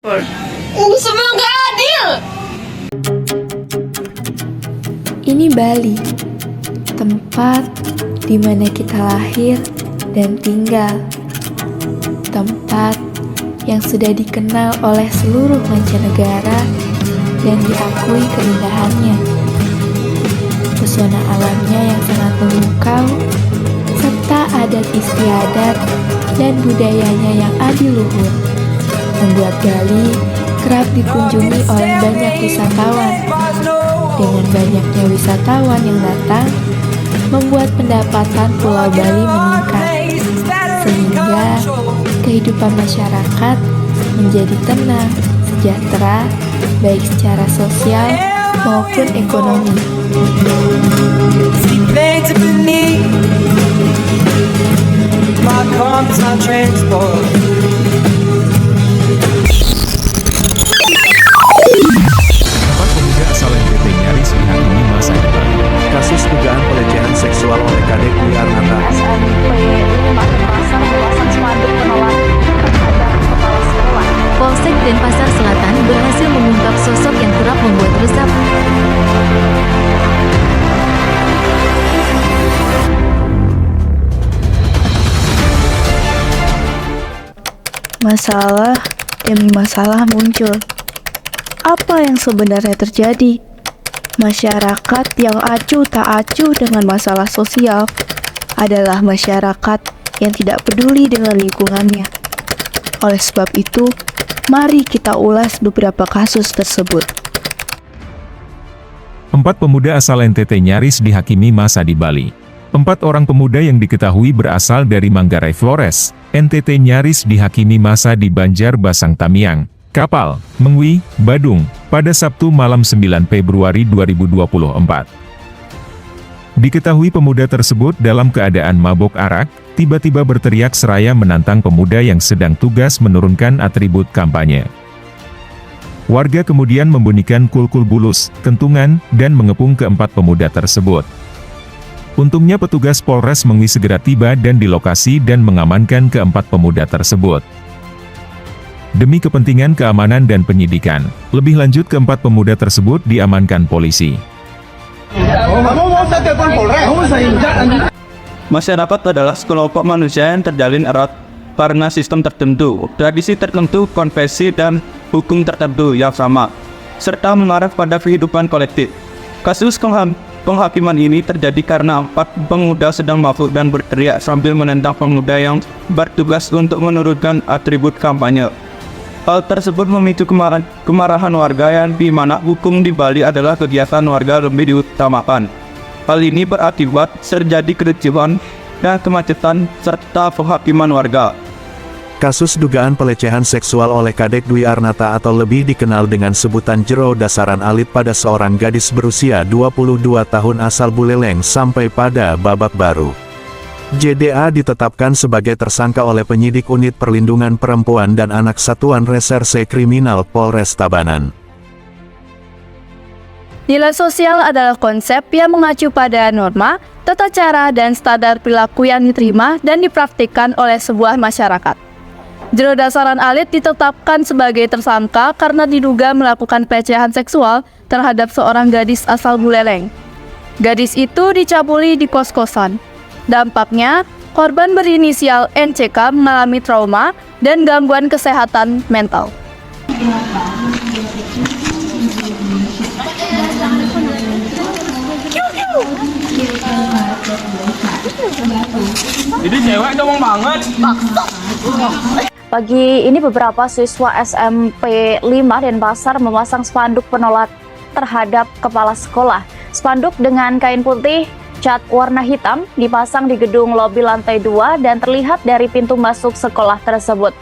Semoga adil. Ini Bali, tempat di mana kita lahir dan tinggal. Tempat yang sudah dikenal oleh seluruh mancanegara dan diakui keindahannya. Pesona alamnya yang sangat memukau, serta adat istiadat dan budayanya yang adiluhur, membuat Bali kerap dikunjungi oleh banyak wisatawan. Dengan banyaknya wisatawan yang datang, membuat pendapatan Pulau Bali meningkat, sehingga kehidupan masyarakat menjadi tenang, sejahtera, baik secara sosial maupun ekonomi. Asal NTT nyaris dihakimi masa depan. Kasus dugaan pelecehan seksual oleh Kadek Dwi Arnata. SMP 5 Denpasar memasang spanduk penolak terhadap kepala sekolah. Polsek Denpasar Selatan berhasil mengungkap sosok yang kerap membuat resah. Masalah demi masalah muncul. Apa yang sebenarnya terjadi? Masyarakat yang acuh tak acuh dengan masalah sosial adalah masyarakat yang tidak peduli dengan lingkungannya. Oleh sebab itu, mari kita ulas beberapa kasus tersebut. 4 pemuda asal NTT nyaris dihakimi masa di Bali. 4 orang pemuda yang diketahui berasal dari Manggarai Flores, NTT nyaris dihakimi masa di Banjarbasang Tamiang, Kapal, Mengwi, Badung, pada Sabtu malam 9 Februari 2024. Diketahui pemuda tersebut dalam keadaan mabok arak, tiba-tiba berteriak seraya menantang pemuda yang sedang tugas menurunkan atribut kampanye. Warga kemudian membunyikan kulkul bulus, kentungan, dan mengepung keempat pemuda tersebut. Untungnya petugas Polres Mengwi segera tiba dan di lokasi dan mengamankan keempat pemuda tersebut. Demi kepentingan keamanan dan penyidikan, lebih lanjut keempat pemuda tersebut diamankan polisi. Masyarakat adalah sekelompok manusia yang terjalin erat karena sistem tertentu, tradisi tertentu, konvensi, dan hukum tertentu yang sama, serta mengarah pada kehidupan kolektif. Kasus penghakiman ini terjadi karena 4 pemuda sedang mabuk dan berteriak sambil menentang pemuda yang bertugas untuk menurunkan atribut kampanye. Hal tersebut memicu kemarahan warga yang di mana hukum di Bali adalah kegiatan warga lebih diutamakan. Hal ini berakibat terjadi kericuhan dan kemacetan serta penghakiman warga. Kasus dugaan pelecehan seksual oleh Kadek Dwi Arnata atau lebih dikenal dengan sebutan Jero Dasaran Alit pada seorang gadis berusia 22 tahun asal Buleleng sampai pada babak baru. JDA ditetapkan sebagai tersangka oleh penyidik Unit Perlindungan Perempuan dan Anak Satuan Reserse Kriminal Polres Tabanan. Nilai sosial adalah konsep yang mengacu pada norma, tata cara, dan standar perilaku yang diterima dan dipraktikkan oleh sebuah masyarakat. Jero Dasaran Alit ditetapkan sebagai tersangka karena diduga melakukan pelecehan seksual terhadap seorang gadis asal Buleleng. Gadis itu dicabuli di kos-kosan. Dampaknya, korban berinisial NCK mengalami trauma dan gangguan kesehatan mental. Jadi cewek ngomong banget. Pagi ini beberapa siswa SMP 5 Denpasar memasang spanduk penolak terhadap kepala sekolah. Spanduk dengan kain putih cat warna hitam dipasang di gedung lobi lantai 2 dan terlihat dari pintu masuk sekolah tersebut.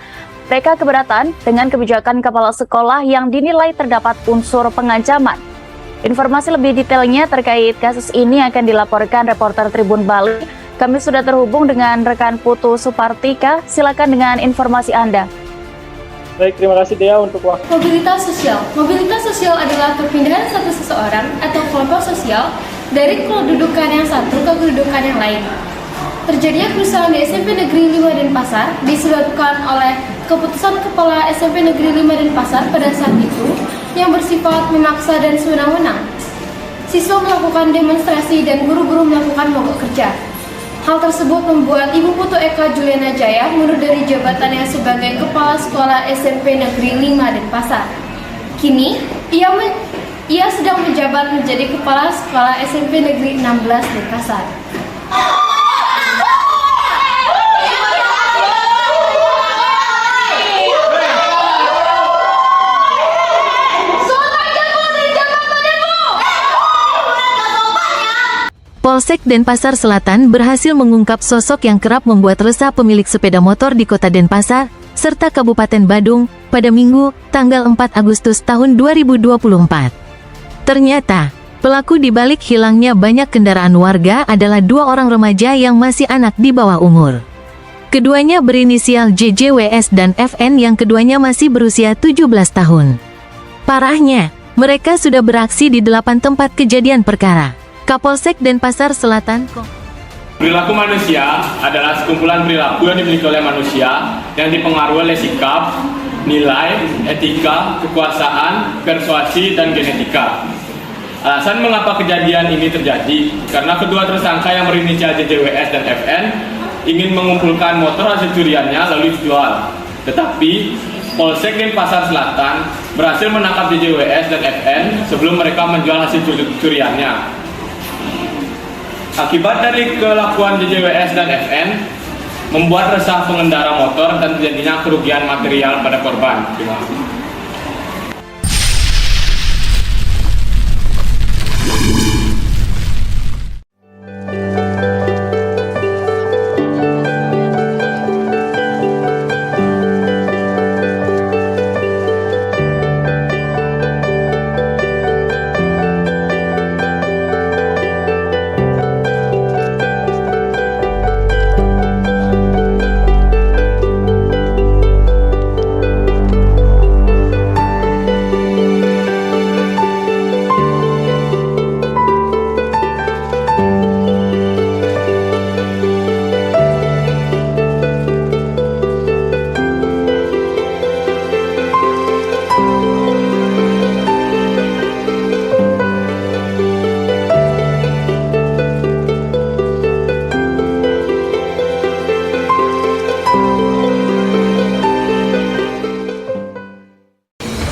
Mereka keberatan dengan kebijakan kepala sekolah yang dinilai terdapat unsur pengancaman. Informasi lebih detailnya terkait kasus ini akan dilaporkan reporter Tribun Bali. Kami sudah terhubung dengan rekan Putu Supartika. Silakan dengan informasi Anda. Baik, terima kasih Dea untuk waktu. Mobilitas sosial. Mobilitas sosial adalah perpindahan satu seseorang atau kelompok sosial dari kedudukan yang satu ke kedudukan yang lain. Terjadinya kerusuhan di SMP Negeri 5 Denpasar disebabkan oleh keputusan Kepala SMP Negeri 5 Denpasar pada saat itu yang bersifat memaksa dan sewenang-wenang. Siswa melakukan demonstrasi dan guru-guru melakukan mogok kerja. Hal tersebut membuat Ibu Putu Eka Juliana Jaya mundur dari jabatannya sebagai Kepala Sekolah SMP Negeri 5 Denpasar. Kini, ia sedang menjabat menjadi Kepala Sekolah SMP Negeri 16 Denpasar. Polsek Denpasar Selatan berhasil mengungkap sosok yang kerap membuat resah pemilik sepeda motor di Kota Denpasar, serta Kabupaten Badung, pada Minggu, tanggal 4 Agustus tahun 2024. Ternyata, pelaku di balik hilangnya banyak kendaraan warga adalah 2 orang remaja yang masih anak di bawah umur. Keduanya berinisial JJWS dan FN yang keduanya masih berusia 17 tahun. Parahnya, mereka sudah beraksi di 8 tempat kejadian perkara. Kapolsek Denpasar Selatan. Perilaku manusia adalah sekumpulan perilaku yang dimiliki oleh manusia yang dipengaruhi oleh sikap, nilai, etika, kekuasaan, persuasi, dan genetika. Alasan mengapa kejadian ini terjadi karena kedua tersangka yang berinisial JJWS dan FN ingin mengumpulkan motor hasil curiannya lalu dijual. Tetapi Polsek Denpasar Selatan berhasil menangkap JJWS dan FN sebelum mereka menjual hasil curiannya. Akibat dari kelakuan JJWS dan FN membuat resah pengendara motor dan terjadinya kerugian material pada korban. Terima kasih.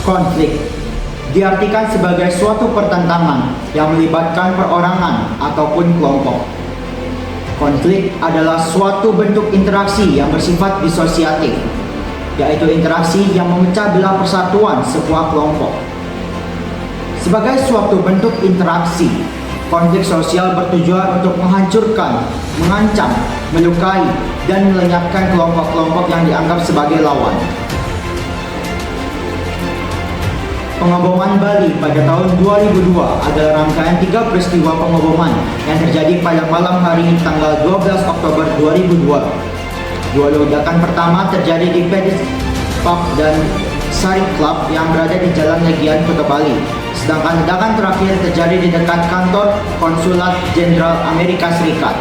Konflik diartikan sebagai suatu pertentangan yang melibatkan perorangan ataupun kelompok. Konflik adalah suatu bentuk interaksi yang bersifat disosiatif, yaitu interaksi yang memecah belah persatuan sebuah kelompok. Sebagai suatu bentuk interaksi, konflik sosial bertujuan untuk menghancurkan, mengancam, melukai, dan melenyapkan kelompok-kelompok yang dianggap sebagai lawan. Pengoboman Bali pada tahun 2002 adalah rangkaian 3 peristiwa pengoboman yang terjadi pada malam hari tanggal 12 Oktober 2002. 2 ledakan pertama terjadi di Pedis Pub dan Sari Club yang berada di Jalan Legian, Kota Bali. Sedangkan ledakan terakhir terjadi di dekat kantor Konsulat Jenderal Amerika Serikat.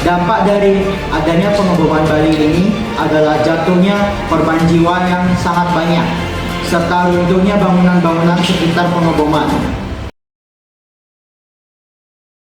Dampak dari adanya pengoboman Bali ini adalah jatuhnya korban jiwa yang sangat banyak, serta runtuhnya bangunan-bangunan sekitar pengoboman.